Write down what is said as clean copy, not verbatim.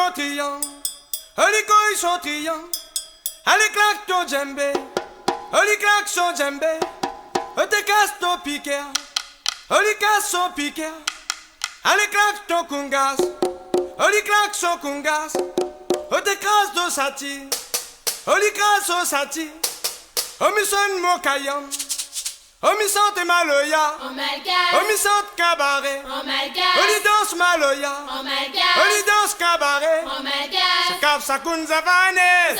motillant, oli koi chantillant, allez claque ton djembé, oli claque son djembé, te casse ton piquet, oli casse son piquet, allez claque ton kungas, oli claque son kungas, te casse ton sati, oli casse son sati, mi son mon caillon. Oh mi sante maloya, oh my god, oh mi sante cabaret, oh my god, oh li danse maloya, oh my god, oh li danse cabaret, oh my god, se cap sa kunzavane.